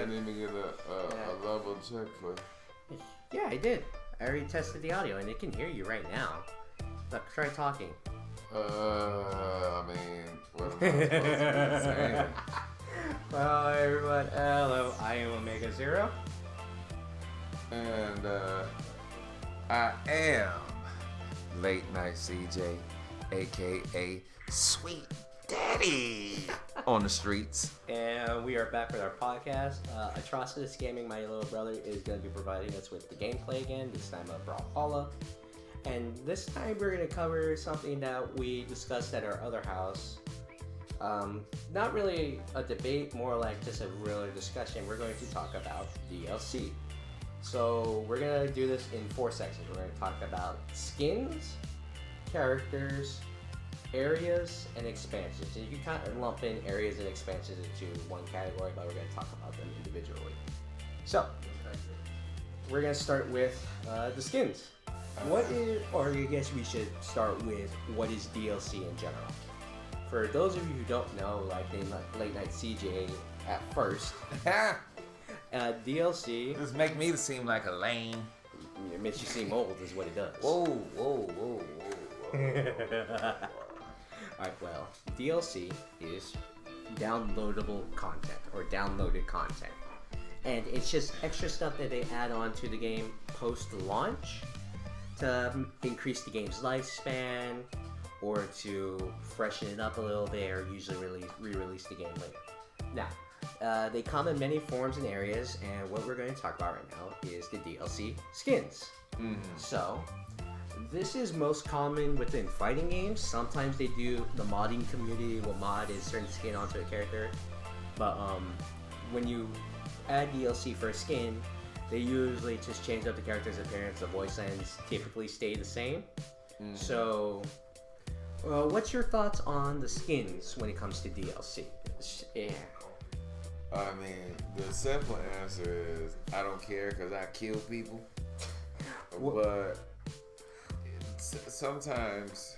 didn't even get a level check for. Yeah, I did. I already tested the audio, and it can hear you right now. Look, try talking. I mean, what am I supposed to be saying? Well, everyone, hello. I am Omega Zero. And I am Late Night CJ, aka Sweet Daddy, on the streets. And we are back with our podcast. Atrocitus Gaming, my little brother, is going to be providing us with the gameplay again, this time of Brawlhalla. And this time we're going to cover something that we discussed at our other house. Not really a debate, more like just a real discussion. We're going to talk about DLC. So we're going to do this in 4 sections. We're going to talk about skins, characters, areas, and expansions. And you can kind of lump in areas and expansions into one category, but we're going to talk about them individually. So, we're going to start with the skins. What is, or I guess we should start with what is DLC in general. For those of you who don't know, like in Late Night CJ at first, DLC... Just make me seem like a lame. It makes you seem old is what it does. Whoa. Alright, well, DLC is downloadable content or downloaded content. And it's just extra stuff that they add on to the game post-launch to increase the game's lifespan or to freshen it up a little bit or usually re-release the game later. Now, they come in many forms and areas, and what we're going to talk about right now is the DLC skins. So, this is most common within fighting games. Sometimes they do, the modding community will mod a certain skin onto a character. But when you add DLC for a skin, they usually just change up the character's appearance. The voice lines typically stay the same. So, what's your thoughts on the skins when it comes to DLC? Yeah. I mean, the simple answer is I don't care because I kill people. But sometimes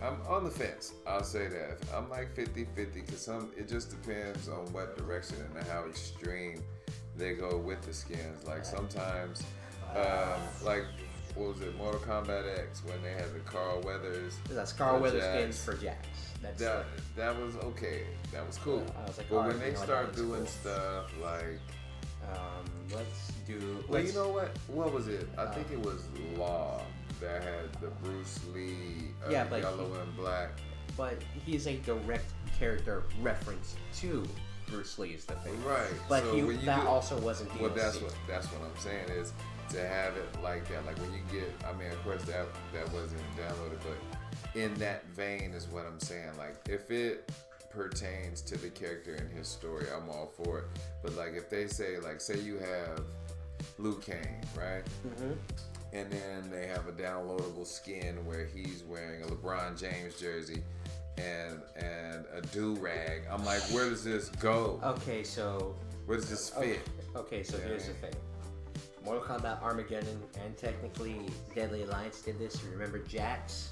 I'm on the fence. I'll say that. I'm like 50-50 because it just depends on what direction and how extreme they go with the skins. Like sometimes, like what was it, Mortal Kombat X when they had the Carl Weathers. That's Carl Weathers skins for Jax. That was okay. That was cool. I was like, but when they start doing stuff like, let's do. Well, you know what? What was it? I think it was Law that had the Bruce Lee yellow and black. But he's a direct character reference to Bruce Lee is the thing. Right. But so also wasn't DLC. Well, that's what I'm saying is to have it like that. Like when you get, I mean, of course that wasn't downloaded, but in that vein is what I'm saying. Like if it pertains to the character and his story, I'm all for it. But like if they say, like, say you have Liu Kang, right? And then they have a downloadable skin where he's wearing a LeBron James jersey and a do-rag. I'm like, where does this go? Okay, so where does this fit? Okay, so here's the thing. Mortal Kombat Armageddon and technically Deadly Alliance did this. You remember Jax?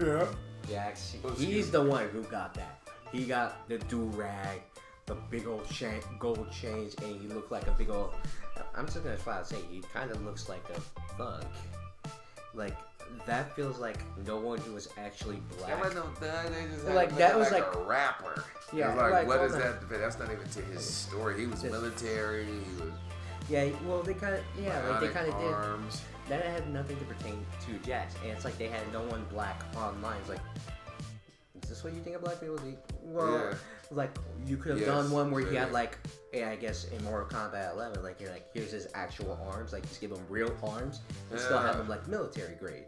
Yeah. Jax. He's the one who got that. He got the do-rag, the big old gold chains, and he looked like a big old... I'm just gonna flat out say he kind of looks like a thug. Like that feels like no one who was actually black. That was no thug. They just like that was like a rapper. Yeah. Like what is that? That's not even to his story. He was military. He was. Yeah. Well, they kind of like they kind of did. That had nothing to pertain to Jax, and it's like they had no one black online. It's like, is this what you think of black people? Well, like you could have done one where he had like. Yeah, I guess in Mortal Kombat 11, like you're like, here's his actual arms, like just give him real arms, and still have them like military grade.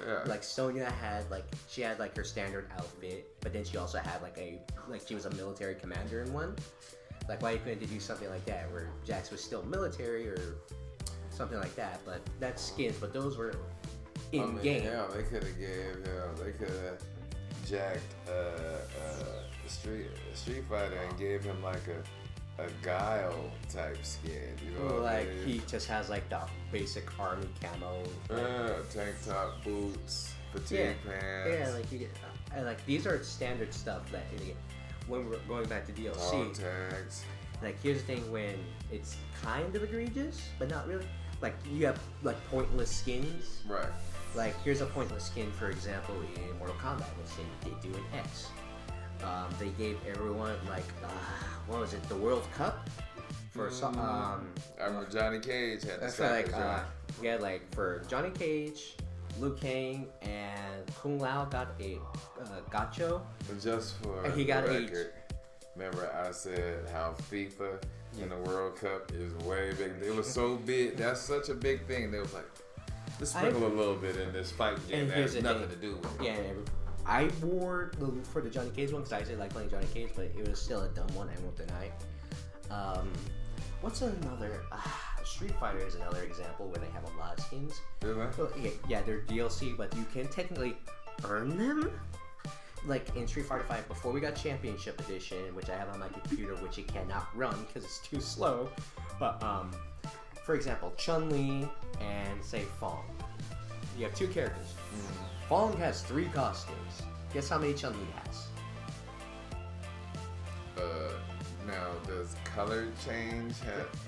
Yeah. Like Sonya had she had her standard outfit, but then she also had she was a military commander in one. Like why couldn't they do something like that where Jax was still military or something like that? But that's skins, but those were in game. Yeah, they could have jacked Street Fighter and gave him like a Guile type skin, you know. Like he just has like the basic army camo. Tank top, boots, fatigue pants. Yeah, like you get, like these are standard stuff that when we're going back to Dog DLC, tags. like here's the thing when it's kind of egregious, but not really. Like you have like pointless skins. Right. Like here's a pointless skin, for example, in Mortal Kombat. Let's say they do an X. They gave everyone like what was it? The World Cup for I remember Johnny Cage had the that's like right? we had like for Johnny Cage, Liu Kang, and Kung Lao got a gacho. But just for And he got the a- record, remember I said how FIFA in the World Cup is way big. It was so big. That's such a big thing. They was like, let's sprinkle a little bit in this fight game And that here's has the nothing thing. to do with it. Yeah, and I wore for the Johnny Cage one because I actually like playing Johnny Cage, but it was still a dumb one. I won't deny. What's another? Street Fighter is another example where they have a lot of skins. Really? Well, yeah, they're DLC, but you can technically earn them. Like in Street Fighter 5, before we got Championship Edition, which I have on my computer, which it cannot run because it's too slow. But for example, Chun-Li and say Fong. You have two characters. Fong has 3 costumes. Guess how many Chun-Li has? Now does color change?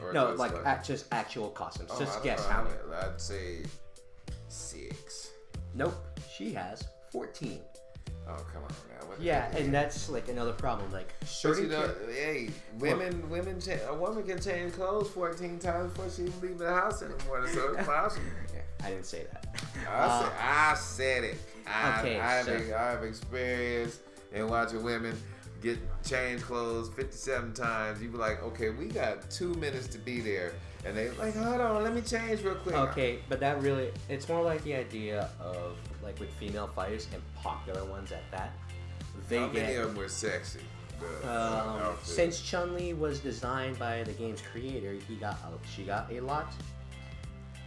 Or No, just like just actual costumes. Oh, Just I guess don't how know. many. I'd say 6. Nope, she has 14. Oh come on now. What the Yeah, heck? and that's like another problem. Like But certain you know, hey, a woman can change clothes 14 times before she even leave the house anymore. So it's possible. Yeah, I didn't say that. I said it. Okay, I so- have experience in watching women get change clothes 57 times. You be like, okay, we got 2 minutes to be there, and they like, hold on, let me change real quick. Okay, but that really, it's more like the idea of like with female fighters and popular ones at that. They How many get of them were sexy? The outfits? since Chun-Li was designed by the game's creator, she got a lot.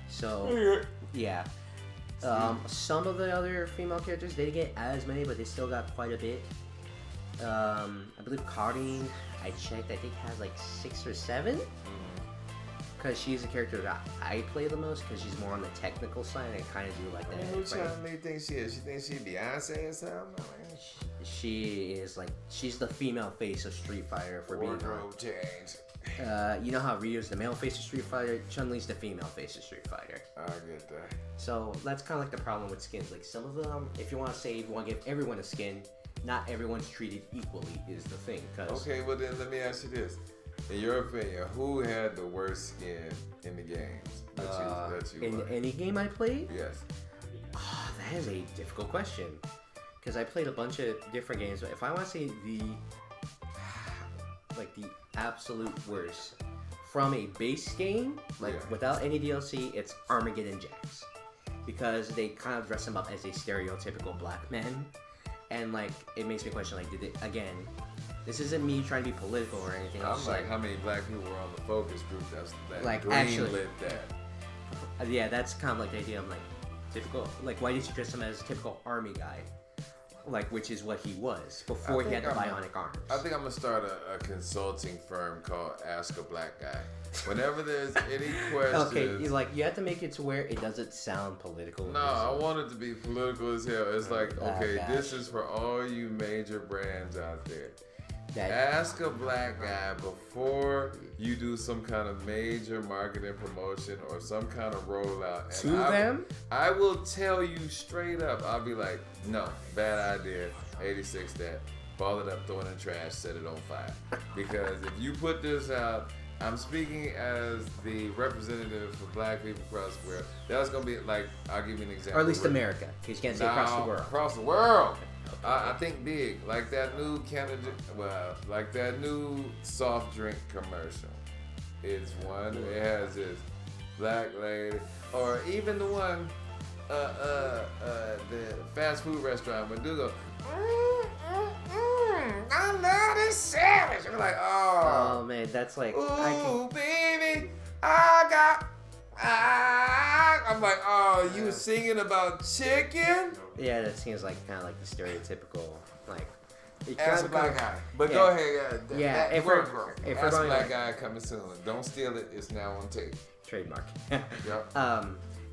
So yeah. Some of the other female characters they didn't get as many, but they still got quite a bit. I believe Karin, I checked, I think has like 6 or 7. Because she's a character that I play the most because she's more on the technical side and kind of do like that. Who fighting. Chun-Li think she is? She thinks she Beyonce or something? She is like she's the female face of Street Fighter for being Wardrobe change. you know how Ryu's the male face of Street Fighter, Chun-Li's the female face of Street Fighter. I get that. So that's kind of like the problem with skins. Like some of them, if you want to say if you want to give everyone a skin, not everyone's treated equally is the thing. Cause Okay, well then let me ask you this. In your opinion, who had the worst skin in the games that you in liked? any game I played, Yes. that is a difficult question. Because I played a bunch of different games, but if I want to say the absolute worst from a base game, like Yeah. without any DLC, it's Armageddon Jax. Because they kind of dress him up as a stereotypical black man. And like it makes me question like did it again, this isn't me trying to be political or anything. I'm It's like, how many black people were on the focus group that Like, greenlit actually- that? yeah, that's kind of like the idea. I'm like typical. Like why did you dress him as a typical army guy? Like which is what he was before he had the bionic arms. I think I'm gonna start a consulting firm called Ask a Black Guy. Whenever there's any questions. Okay, you have to make it to where it doesn't sound political. No, I want it to be political as hell. It's like, okay, gosh. this is for all you major brands out there. That, Ask a black guy before you do some kind of major marketing promotion or some kind of rollout. And to them? I will tell you straight up. I'll be like, no, bad idea. 86 that. Ball it up, throw it in the trash, set it on fire. Because if you put this out, I'm speaking as the representative for black people across the world. That's going to be like, I'll give you an example. Or at least America, because you can't say across the world. Across the world. I think big, like that new like that new soft drink commercial. It's one. It has this black lady, or even the one, the fast food restaurant where do go. I love this sandwich. I'm like, Oh man, that's like ooh, baby, I got. I'm like, oh, you singing about chicken? yeah, that seems like kind of like the stereotypical like. it Ask a kinda black guy. But yeah. go ahead. Yeah, if we're going black like- guy coming soon. Don't steal it. It's now on tape. trademark. Yep.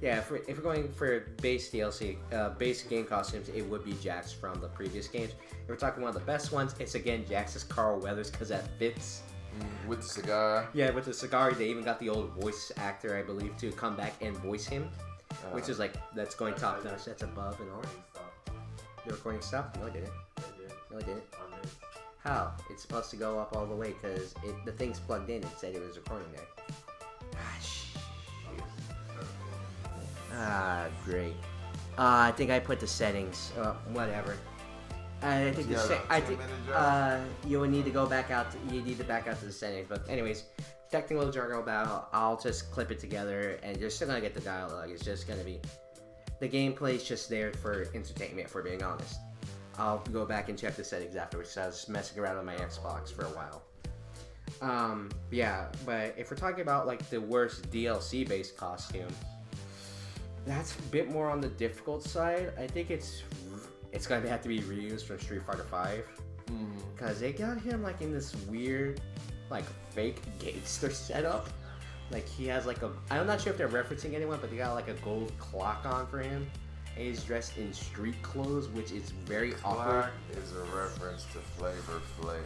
Yeah, if we're going for base DLC, base game costumes, it would be Jax from the previous games. If we're talking one of the best ones, it's again Jax's Carl Weathers because that fits. With the cigar. Yeah, with the cigar, they even got the old voice actor, I believe, to come back and voice him, which is like that's going top notch. That's above and all. The recording stopped? No, it didn't. No, it didn't. How? It's supposed to go up all the way because the thing's plugged in. It said it was recording there. Great. I think I put the settings. Whatever. I think you would need to go back out. You need to back out to the settings. But anyways, technical jargon about. I'll just clip it together, and you're still gonna get the dialogue. It's just gonna be the gameplay's just there for entertainment. If we're being honest, I'll go back and check the settings afterwards. So I was messing around on my Xbox for a while. Yeah, but if we're talking about like the worst DLC based costume, that's a bit more on the difficult side. I think it's gonna have to be reused from Street Fighter V, because they got him like in this weird, like fake gangster setup. Like he has like I'm not sure if they're referencing anyone, but they got like a gold clock on for him, and he's dressed in street clothes, which is very awkward. Clock is a reference to Flavor Flav.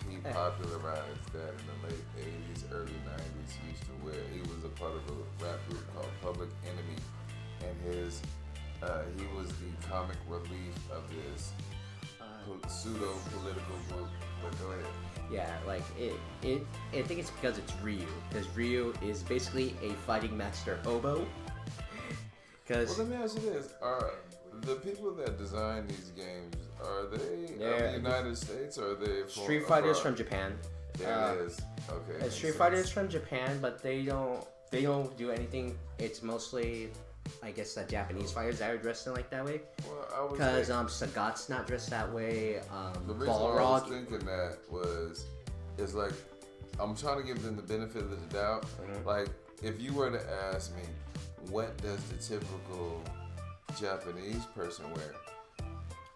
He popularized that in the late 80s, early 90s. He used to wear. He was a part of a rap group called Public Enemy, and he was the comic relief of this pseudo political group. But go ahead. Yeah, like I think it's because it's Ryu. Because Ryu is basically a fighting master hobo. Well, let me ask you this: are the people that design these games, are they of the United States, or are they Street Fighters from Japan? There it is. Okay. Street Fighters from Japan, but they don't do anything. It's mostly, I guess, the Japanese fighters that are dressed in like that way. Well, because Sagat's not dressed that way. The reason why I was thinking that it's like I'm trying to give them the benefit of the doubt. Like, if you were to ask me, what does the typical Japanese person wear?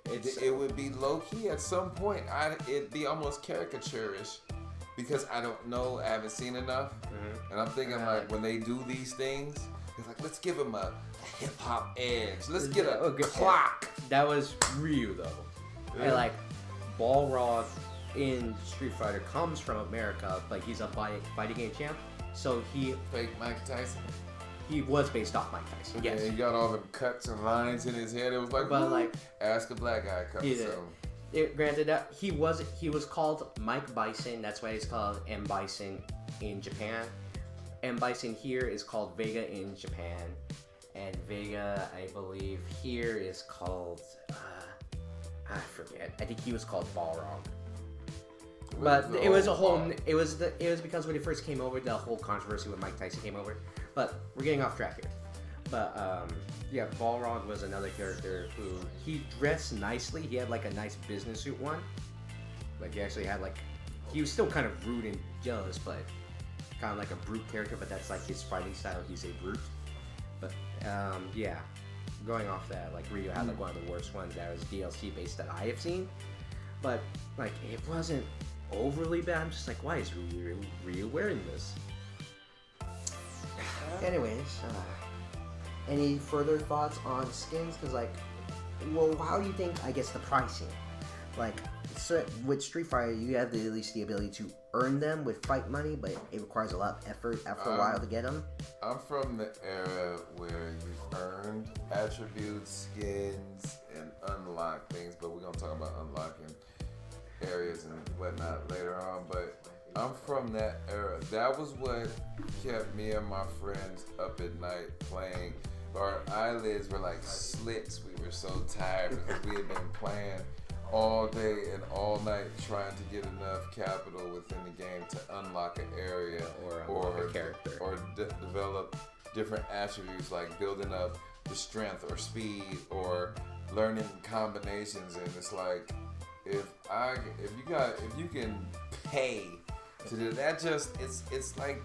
It would be low key at some point. It'd be almost caricaturish because I don't know. I haven't seen enough, and I'm thinking like when they do these things, it's like let's give them a hip hop edge. Let's get a clock. That was Ryu though, and like Balrog in Street Fighter comes from America, but he's a fighting game champ, so he fake Mike Tyson. He was based off Mike Tyson. Yes. Yeah, he got all the cuts and lines in his head. It was like, but like, ask a black guy cut something. Granted that he was called Mike Bison. That's why he's called M Bison in Japan. M Bison here is called Vega in Japan, and Vega, I believe, here is called I forget. I think he was called Balrog. But it was a whole. It was because when he first came over, the whole controversy when Mike Tyson came over. But we're getting off track here. But yeah, Balrog was another character who he dressed nicely. He had like a nice business suit on. Like he actually had like he was still kind of rude and jealous, but kind of like a brute character. But that's like his fighting style. He's a brute. But yeah, going off that, like Ryu had like one of the worst ones that was DLC based that I have seen. But like it wasn't overly bad. I'm just like, why is Ryu wearing this? Anyways, any further thoughts on skins? Because like, well, how do you think? I guess the pricing, like, so with Street Fighter, you have at least the ability to earn them with fight money, but it requires a lot of effort after a while to get them. I'm from the era where you earned attributes, skins, and unlock things, but we're gonna talk about unlocking areas and whatnot later on. But I'm from that era. That was what kept me and my friends up at night playing. Our eyelids were like slits. We were so tired because we had been playing all day and all night trying to get enough capital within the game to unlock an area or a character or develop different attributes like building up the strength or speed or learning combinations. And it's like if you can pay to do that, just it's like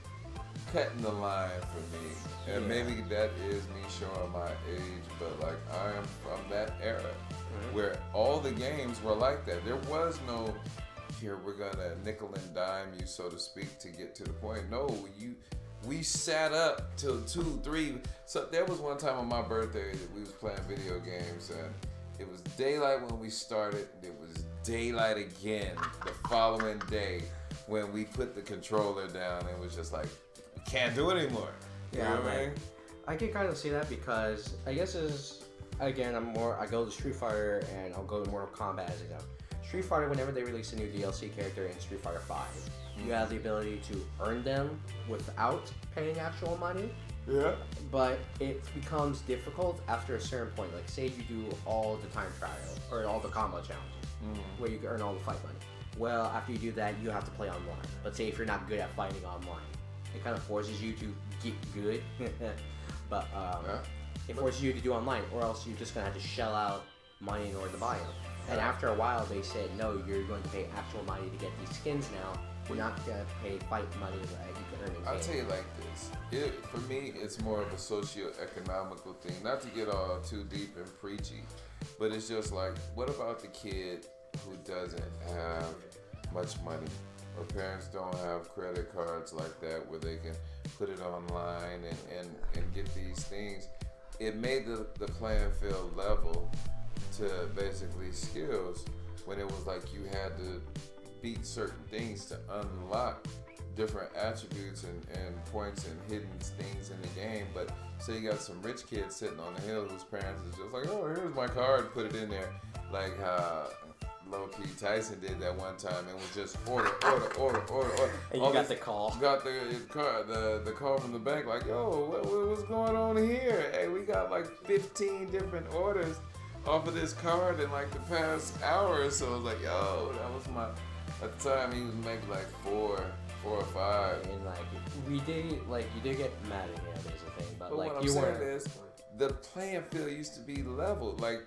cutting the line for me. And maybe that is me showing my age, but like I am from that era where all the games were like that. There was no here we're gonna nickel and dime you, so to speak, to get to the point. No, we sat up till 2, 3. So there was one time on my birthday that we was playing video games, and it was daylight when we started. It was daylight again the following day when we put the controller down. It was just like, we can't do it anymore. You know what I mean? I can kind of see that because I guess is again I go to Street Fighter and I'll go to Mortal Kombat as I go. Street Fighter, whenever they release a new DLC character in Street Fighter 5, you have the ability to earn them without paying actual money. Yeah. But it becomes difficult after a certain point. Like say you do all the time trial or all the combo challenges where you can earn all the fight money. Well, after you do that, you have to play online. But say if you're not good at fighting online, it kind of forces you to get good. But it forces you to do online, or else you're just gonna have to shell out money in order to buy them. And after a while, they said, no, you're going to pay actual money to get these skins now. We're not gonna pay fight money that you can earn in game. I'll tell you like this. For me, it's more of a socio-economical thing. Not to get all too deep and preachy, but it's just like, what about the kid who doesn't have much money? Or parents don't have credit cards like that where they can put it online and get these things. It made the playing field level to basically skills when it was like you had to beat certain things to unlock different attributes and points and hidden things in the game. But say you got some rich kids sitting on the hill whose parents is just like, oh, here's my card, put it in there. Like how low-key Tyson did that one time and was just order. And you got the call. Got the call from the bank like, yo, what's going on here? Hey, we got like 15 different orders off of this card in like the past hour or so. I was like, yo, that was my, at the time he was making like four or five. And like you did get mad at him is the thing, but like what you I'm weren't. saying is the playing field used to be leveled. Like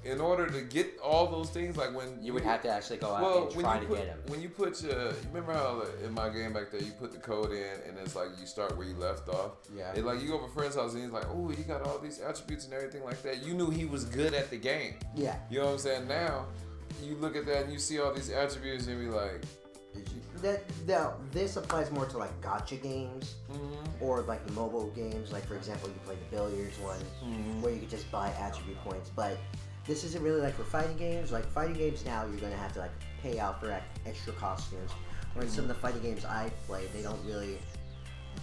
in order to get all those things, like when you would have to actually go out and try to get them. When you put you remember how in my game back there you put the code in and it's like you start where you left off. Yeah. It like you go over a friend's house and he's like, oh, you got all these attributes and everything like that. You knew he was good at the game. Yeah. You know what I'm saying? Now you look at that and you see all these attributes and you be like, this applies more to like gacha games or like mobile games. Like for example, you play the billiards one where you could just buy attribute points. But this isn't really like for fighting games. Like fighting games now, you're gonna have to like pay out for extra costumes. Whereas some of the fighting games I play, they don't really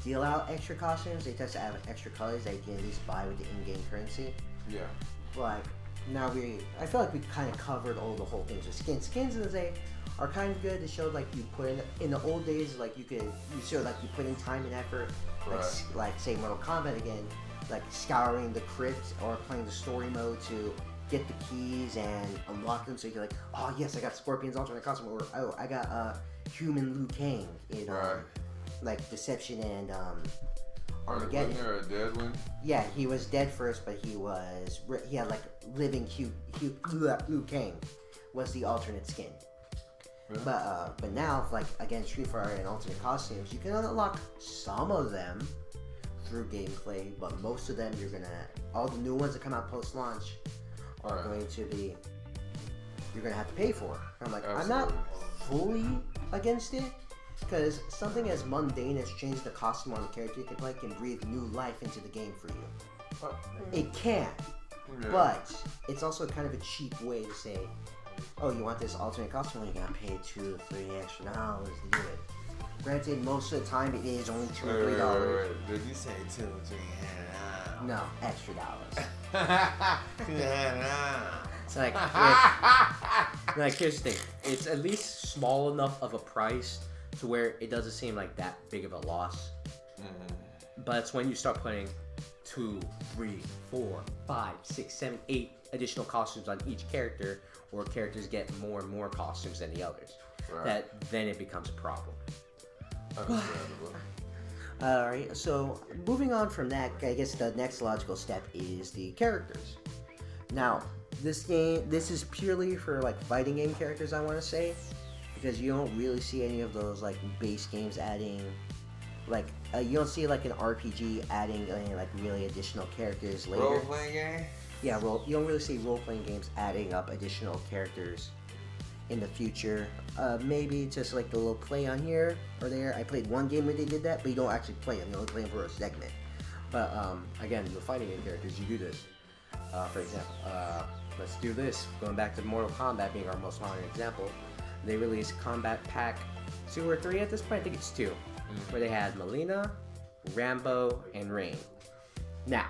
deal out extra costumes. They just have extra colors that you can at least buy with the in-game currency. yeah. Like now I feel like we kind of covered all the whole things with skins. Skins are kind of good. It showed like you put in the old days, like you showed like you put in time and effort, like say Mortal Kombat again, like scouring the crypt or playing the story mode to get the keys and unlock them. So you're like, oh yes, I got Scorpion's alternate costume, or oh I got human Liu Kang in like Deception and Armageddon. Wasn't there a dead one? Yeah, he was dead first, but he had like living Liu Kang was the alternate skin. Really? But now, like again, Street Fighter and alternate costumes, you can unlock some of them through gameplay, but most of them all the new ones that come out post launch are going to be you're gonna have to pay for. And I'm like, Absolutely. I'm not fully against it because something as mundane as change the costume on the character you can play can breathe new life into the game for you. It can, but it's also kind of a cheap way to say, oh, you want this alternate costume? You gotta pay $2 to $3 extra dollars to do it. Granted, most of the time it is only $2 or $3. Wait. Did you say $2 or $3? No, extra dollars. It's like, like here's the thing. It's at least small enough of a price to where it doesn't seem like that big of a loss. But it's when you start putting 2, 3, 4, 5, 6, 7, 8 additional costumes on each character, or characters get more and more costumes than the others, that then it becomes a problem. Understandable. Alright, so moving on from that, I guess the next logical step is the characters. Now, this is purely for like fighting game characters, I want to say, because you don't really see any of those like base games adding, like you don't see like an RPG adding any like really additional characters later. Role-playing game? Yeah, you don't really see role-playing games adding up additional characters in the future. Maybe just like a little play on here or there. I played one game where they did that, but you don't actually play them. You only play them for a segment. But again, the fighting game characters, you do this. For example, let's do this. Going back to Mortal Kombat being our most modern example, they released Combat Pack 2 or 3 at this point. I think it's 2, where they had Melina, Rambo, and Rain. Now,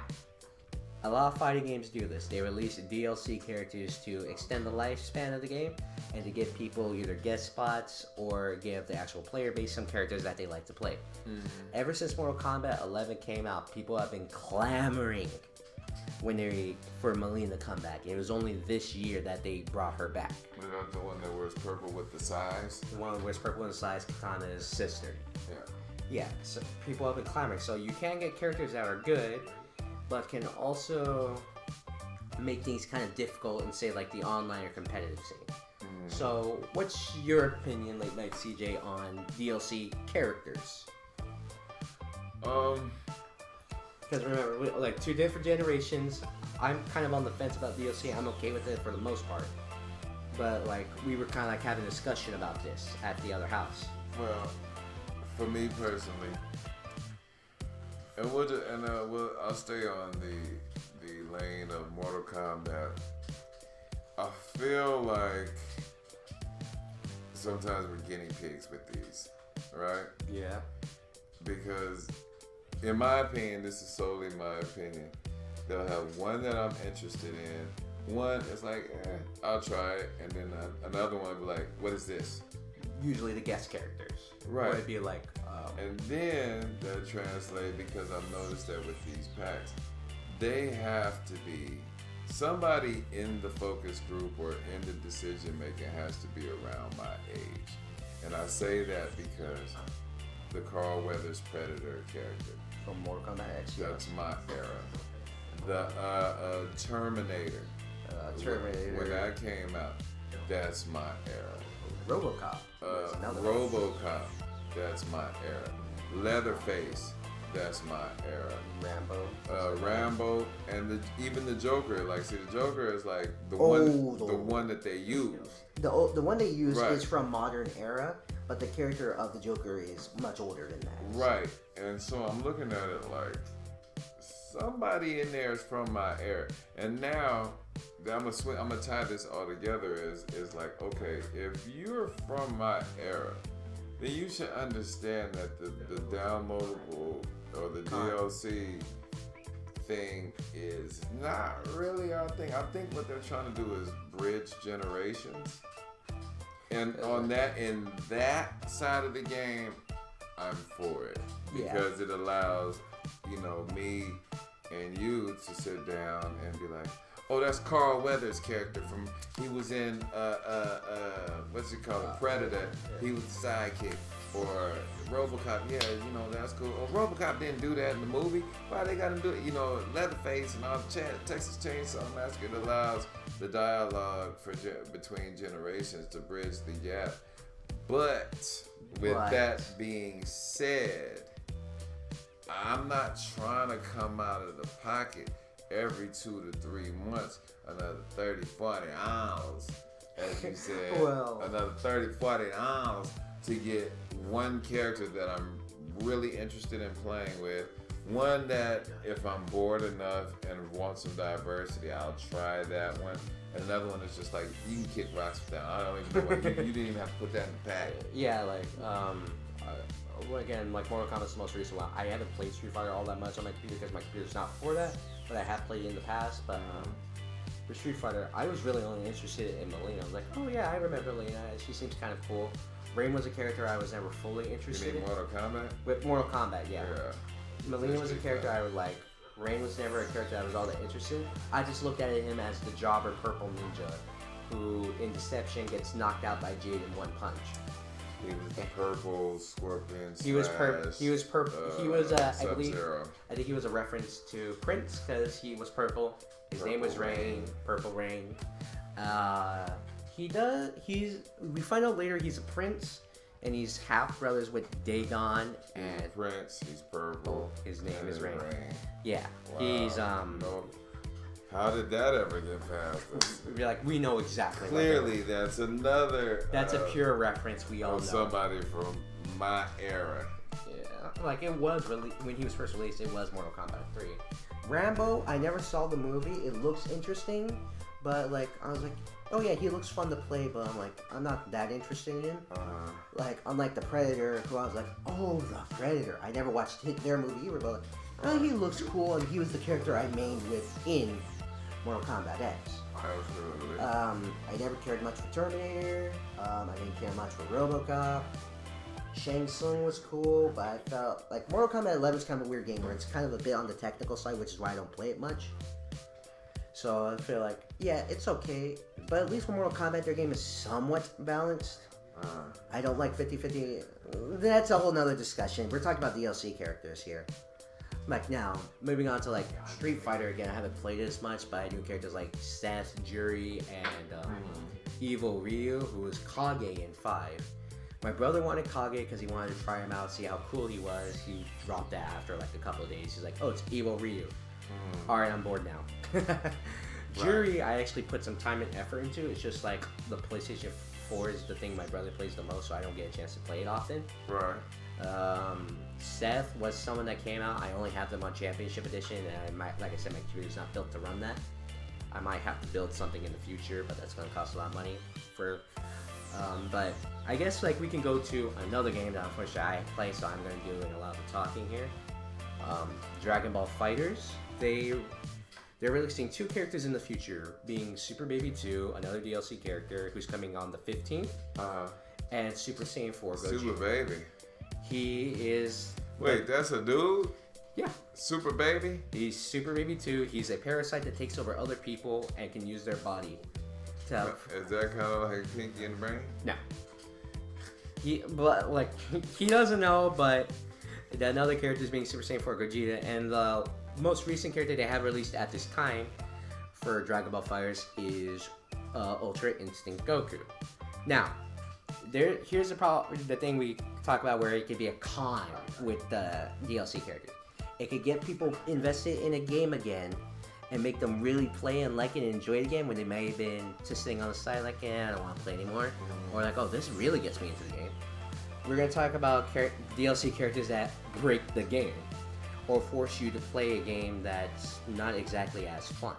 a lot of fighting games do this. They release DLC characters to extend the lifespan of the game and to give people either guest spots or give the actual player base some characters that they like to play. Ever since Mortal Kombat 11 came out, people have been clamoring for Melina to come back. It was only this year that they brought her back. Was that the one that wears purple with the size? The one that wears purple and size, Katana's sister. Yeah. Yeah, so people have been clamoring. So you can get characters that are good, but can also make things kind of difficult in, say, like the online or competitive scene. So, what's your opinion, Late Night CJ, on DLC characters? Because remember, like 2 different generations. I'm kind of on the fence about DLC. I'm okay with it for the most part, but like we were kind of like having a discussion about this at the other house. Well, for me personally, and I'll stay on the lane of Mortal Kombat. I feel like sometimes we're guinea pigs with these, right? Yeah. Because, in my opinion, this is solely my opinion, they'll have one that I'm interested in. One is like, I'll try it, and then another one will be like, what is this? Usually the guest characters. Right. Or it'd be like, and then that translate, because I've noticed that with these packs, they have to be somebody in the focus group or in the decision making has to be around my age. And I say that because the Carl Weathers Predator character, from Mortal Kombat X. that's my era. The Terminator, when that came out, that's my era. RoboCop. That's another one. RoboCop, that's my era. Leatherface, that's my era. Rambo, and even the Joker. Like, see, the Joker is like the one that they use. The one they use Right. is from modern era, but the character of the Joker is much older than that. Right, and so I'm looking at it like somebody in there is from my era, and now I'm gonna tie this all together. Is like, okay, if you're from my era, then you should understand that the downloadable or the DLC thing is not really our thing. I think what they're trying to do is bridge generations. And in that side of the game, I'm for it. Because it allows, me and you to sit down and be like, oh, that's Carl Weathers' character he was in what's it called? Predator. He was the sidekick. Or RoboCop, that's cool. Oh, RoboCop didn't do that in the movie. Why they gotta do it? Leatherface and all the Texas Chainsaw Massacre. It allows the dialogue between generations to bridge the gap. But with that being said, I'm not trying to come out of the pocket every 2 to 3 months another 30, 40 hours, as you said. Another 30, 40 hours to get one character that I'm really interested in playing with. One that, if I'm bored enough and want some diversity, I'll try that one. And another one is just like, you can kick rocks with that. I don't even know what you didn't even have to put that in the pack. Yeah, like, again, like Mortal Kombat's the most recent one. I haven't played Street Fighter all that much on my computer because my computer's not for that, but I have played it in the past. But for Street Fighter, I was really only interested in Melina. I was like, oh yeah, I remember Melina. She seems kind of cool. Rain was a character I was never fully interested in. You mean Mortal Kombat? With Mortal Kombat, yeah. Melina was a character I would like. Rain was never a character I was all that interested in. I just looked at him as the jobber purple ninja who, in Deception, gets knocked out by Jade in one punch. He was the purple scorpion. He was purple. He was I believe. Sub-Zero. I think he was a reference to Prince because he was purple. His name was Rain. Purple Rain. We find out later he's a prince, and he's half brothers with Dagon and Prince. He's purple. His name is Rain. Rain. Yeah, Wow. he's How did that ever get past us? We're like, we know exactly. Clearly, that's another. That's a pure reference we all know. Somebody from my era. Yeah, like it was when he was first released. It was Mortal Kombat 3. Rambo, I never saw the movie. It looks interesting, but like I was like, oh yeah, he looks fun to play, but I'm like, I'm not that interested in him. Like unlike the Predator, who I was like, oh, the Predator. I never watched their movie either, but like, oh, he looks cool, and he was the character I mained within Mortal Kombat X. Absolutely. I never cared much for Terminator. I didn't care much for RoboCop. Shang Tsung was cool, but I felt like Mortal Kombat 11 is kind of a weird game where it's kind of a bit on the technical side, which is why I don't play it much. So I feel like, yeah, it's okay, but at least for Mortal Kombat, their game is somewhat balanced. I don't like 50-50. That's a whole nother discussion. We're talking about DLC characters here. Like now, moving on to like Street Fighter again, I haven't played it as much, but I knew characters like Seth, Juri, and Evil Ryu, who was Kage in 5. My brother wanted Kage because he wanted to try him out, see how cool he was. He dropped that after like a couple of days. He's like, oh, it's Evil Ryu. Alright, I'm bored now. Juri, I actually put some time and effort into. It's just like the PlayStation 4 is the thing my brother plays the most, so I don't get a chance to play it often. Right. Seth was someone that came out. I only have them on Championship Edition, and I might, like I said, my computer's not built to run that. I might have to build something in the future, but that's going to cost a lot of money. But I guess like we can go to another game that unfortunately I play, so I'm going to do a lot of the talking here. Dragon Ball FighterZ. They're releasing 2 characters in the future, being Super Baby 2, another DLC character who's coming on the 15th, and Super Saiyan 4 Gogeta. Super Baby. He is... Wait, that's a dude? Yeah. Super Baby? He's Super Baby 2. He's a parasite that takes over other people and can use their body to... Is that kind of like Pinky and the Brain? No. He doesn't know, but another character is being Super Saiyan 4 Gogeta, and the most recent character they have released at this time for Dragon Ball FighterZ is Ultra Instinct Goku. Now, here's the thing we talk about where it could be a con with the DLC characters. It could get people invested in a game again and make them really play and like it and enjoy it again when they may have been just sitting on the side like, yeah, I don't want to play anymore. Or like, oh, this really gets me into the game. We're going to talk about DLC characters that break the game or force you to play a game that's not exactly as fun.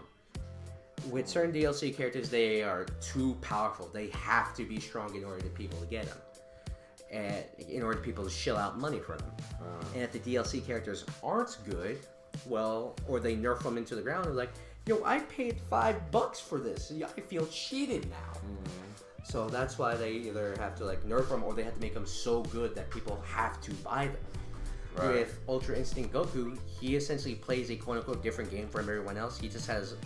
With certain DLC characters, they are too powerful. They have to be strong in order for people to get them. And in order for people to shell out money for them. And if the DLC characters aren't good, well, or they nerf them into the ground, they're like, yo, I paid $5 for this. I feel cheated now. So that's why they either have to like nerf them or they have to make them so good that people have to buy them. Right. With Ultra Instinct Goku, he essentially plays a quote-unquote different game from everyone else. He just has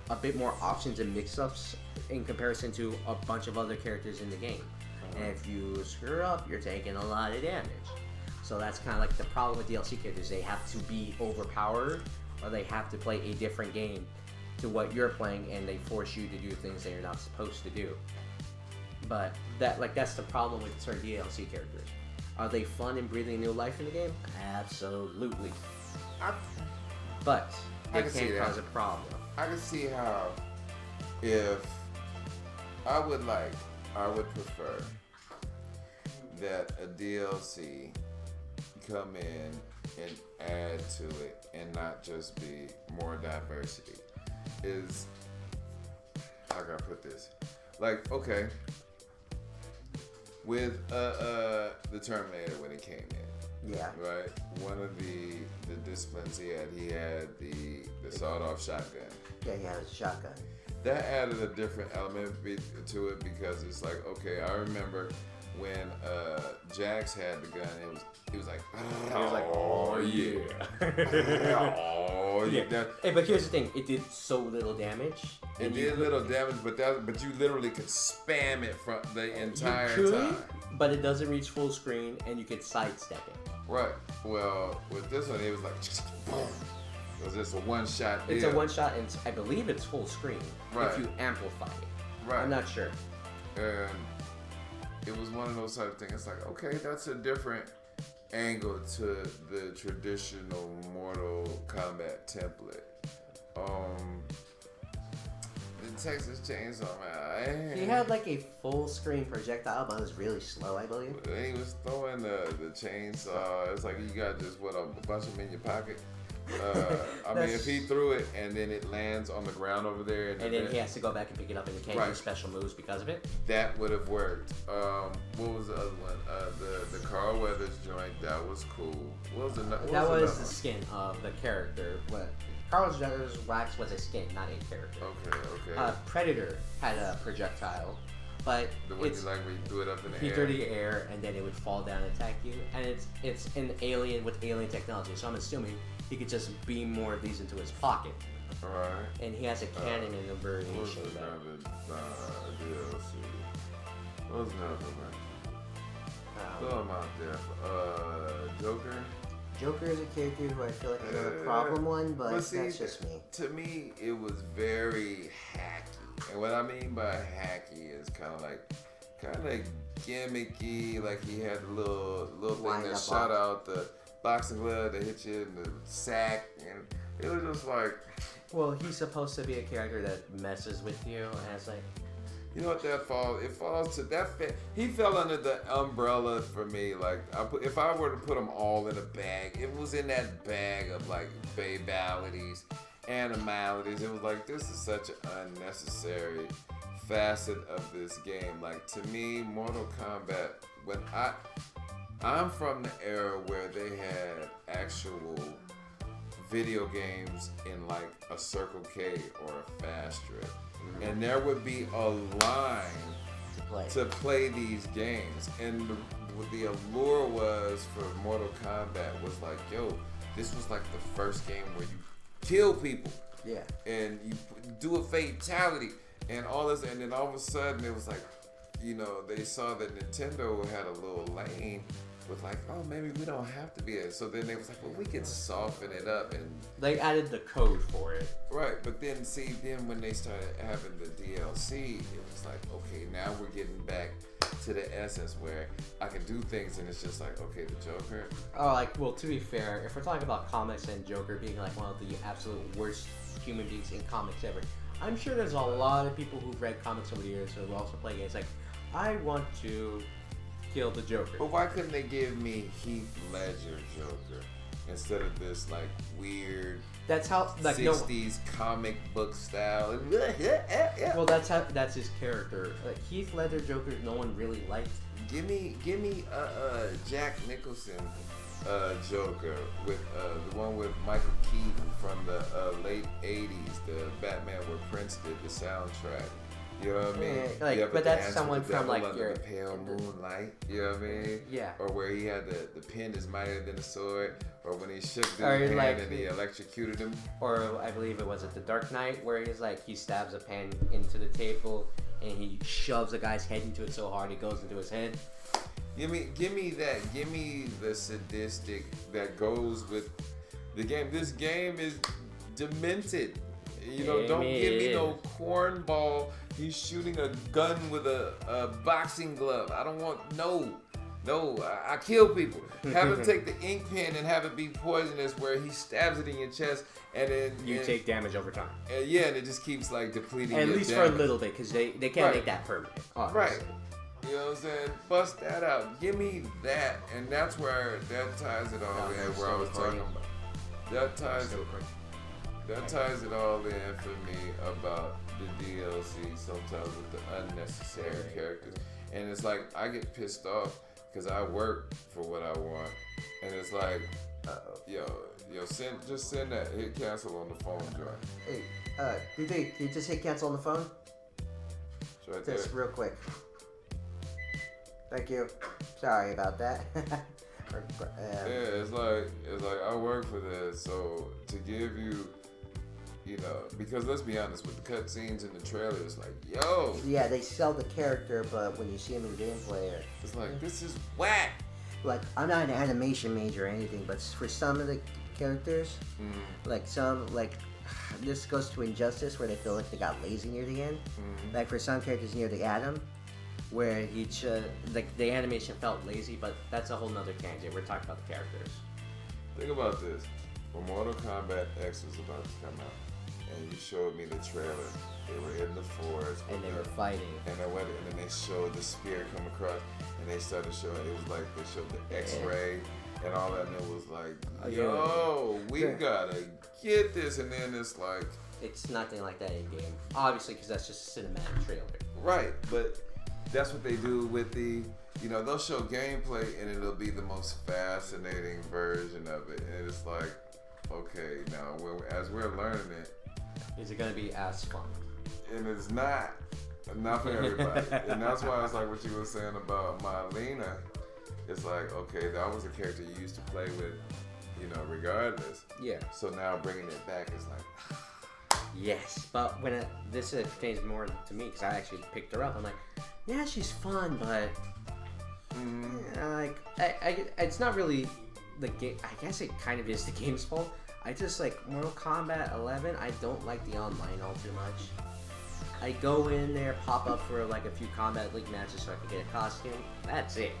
a bit more options and mix-ups in comparison to a bunch of other characters in the game. And if you screw up, you're taking a lot of damage. So that's kind of like the problem with DLC characters. They have to be overpowered or they have to play a different game to what you're playing, and they force you to do things that you're not supposed to do. But that's the problem with certain DLC characters. Are they fun and breathing new life in the game? Absolutely. But they can cause a problem. I can see how if I would prefer that a DLC come in and add to it and not just be more diversity. Is, how can I put this? Like, okay, with the Terminator when it came in. Yeah. Right? One of the disciplines he had the sawed-off shotgun. Yeah, he had a shotgun. That added a different element to it because it's like, okay, I remember when Jax had the gun, he was like, oh yeah. Oh yeah. Hey, but here's the thing, it did so little damage. It did little damage, but you literally could spam it from the entire time. But it doesn't reach full screen, and you could sidestep it. Right. Well, with this one, it was like, boom. It was just a one-shot deal. It's a one-shot, and I believe it's full screen if you amplify it. Right. I'm not sure. And it was one of those type of things. It's like, okay, that's a different angle to the traditional Mortal Kombat template. the Texas Chainsaw Man. He had like a full screen projectile, but it was really slow, I believe. He was throwing the chainsaw. It's like you got just a bunch of them in your pocket. I mean, if he threw it and then it lands on the ground over there, and then he has to go back and pick it up, and he can't do special moves because of it. That would have worked. What was the other one? The Carl Weathers joint. That was cool. What was the? That was the skin of the character. What? Carl Weathers' wax was a skin, not a character. Okay. Predator had a projectile, but the one you like where you threw it up in the air. He threw the air, and then it would fall down and attack you. And it's an alien with alien technology, so I'm assuming he could just beam more of these into his pocket. Alright. And he has a cannon in the variation what was of that. DLC? What was another one? Throw him out there. Joker. Joker is a character who I feel like is a problem one, but see, that's just me. To me, it was very hacky. And what I mean by hacky is kind of gimmicky. Like he had a little thing that shot out the boxing glove that hit you in the sack, and it was just like. Well, he's supposed to be a character that messes with you, and it's like. You know what that falls? It falls to that. He fell under the umbrella for me. Like if I were to put them all in a bag, it was in that bag of like babalities, animalities. It was like this is such an unnecessary facet of this game. Like to me, Mortal Kombat. When I'm from the era where they had actual video games in like a Circle K or a Fast Strip. And there would be a line to play these games. And the allure was for Mortal Kombat was like, yo, this was like the first game where you kill people. Yeah. And you do a fatality and all this. And then all of a sudden it was like, they saw that Nintendo had a little lane with like, oh, maybe we don't have to be it. So then they was like, well, we can soften it up, and they added the code for it. Right, but then when they started having the DLC, it was like, okay, now we're getting back to the essence where I can do things, and it's just like, okay, the Joker. Oh, well, to be fair, if we're talking about comics and Joker being like one of the absolute worst human beings in comics ever, I'm sure there's a lot of people who've read comics over the years who also play games like, I want to kill the Joker. But why couldn't they give me Heath Ledger Joker instead of this like weird that's how 60s comic book style? Well, that's his character. Like Heath Ledger Joker, no one really liked. Give me Jack Nicholson Joker with the one with Michael Keaton from the late 80s, the Batman where Prince did the soundtrack. You know what I mean? Like, but that's someone from like your the pale moonlight. You know what I mean? Yeah. Or where he had the pen is mightier than the sword, or when he shook the hand and he electrocuted him. Or I believe it was at the Dark Knight where he's like he stabs a pen into the table and he shoves a guy's head into it so hard it goes into his head. Give me that. Give me the sadistic that goes with the game. This game is demented. Don't give me no cornball. He's shooting a gun with a boxing glove. I don't want no. I kill people. Have him take the ink pen and have it be poisonous, where he stabs it in your chest, and then you take damage over time. And it just keeps like depleting. At least damage. for a little bit, because they can't make that permanent. Obviously. Right. You know what I'm saying? Bust that out. Give me that, and that's where that ties it all in. Where I was talking about. That ties it all in for me about the DLC sometimes with the unnecessary characters. And it's like, I get pissed off because I work for what I want. And it's like, just send that, hit cancel on the phone, Joy. Hey, did you just hit cancel on the phone? It's right Just there. real quick. Thank you. Sorry about that. It's like I work for this, so to give you, because let's be honest, with the cutscenes and the trailers, like, yo. Yeah, they sell the character, but when you see him in gameplay, it's like, this is whack. Like, I'm not an animation major or anything, but for some of the characters, this goes to Injustice, where they feel like they got lazy near the end. Mm-hmm. Like, for some characters near the Atom, where the animation felt lazy, but that's a whole nother tangent. We're talking about the characters. Think about this. When Mortal Kombat X was about to come out, and you showed me the trailer. They were in the forest, And they were fighting. and then they showed the spear come across, and they started showing. It was like they showed the X-ray and all that, and it was like, yo, we gotta get this, and then it's like, It's nothing like that in game, obviously, because that's just a cinematic trailer. right, but that's what they do with the. They'll show gameplay, and it'll be the most fascinating version of it, and it's like, okay, now as we're learning it. Is it gonna be as fun? And it's not for everybody. And that's why it's like what you were saying about Mylena. It's like, okay, that was a character you used to play with, regardless. Yeah. So now bringing it back is like, Yes, but this pertains more to me because I actually picked her up. I'm like, yeah, she's fun, but it's not really the game. I guess it kind of is the game's fault. I just like Mortal Kombat 11. I don't like the online all too much. I go in there, pop up for like a few Combat League matches so I can get a costume. That's it.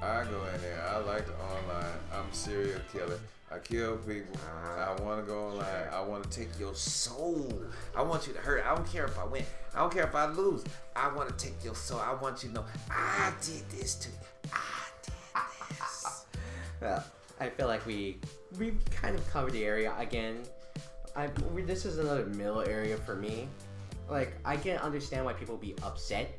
I go in there. I like the online. I'm serial killer. I kill people. I want to go online. Sure. I want to take your soul. I want you to hurt. I don't care if I win. I don't care if I lose. I want to take your soul. I want you to know I did this to you. I did this. Well, I feel like we kind of covered the area again. This is another middle area for me. Like, I can understand why people be upset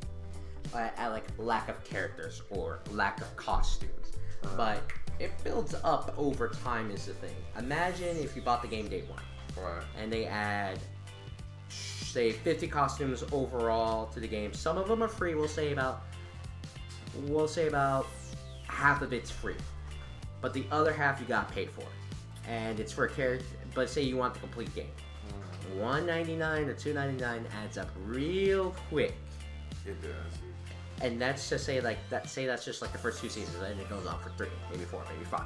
at like lack of characters or lack of costumes, but it builds up over time is the thing. Imagine if you bought the game day one, Right. and they add, say, 50 costumes overall to the game. Some of them are free. We'll say about half of it's free, but the other half you got paid for, and it's for a character. But say you want the complete game, $199 or $299 adds up real quick. It does. And that's just say that's just like the first 2 seasons, and it goes on for 3, maybe 4, maybe 5.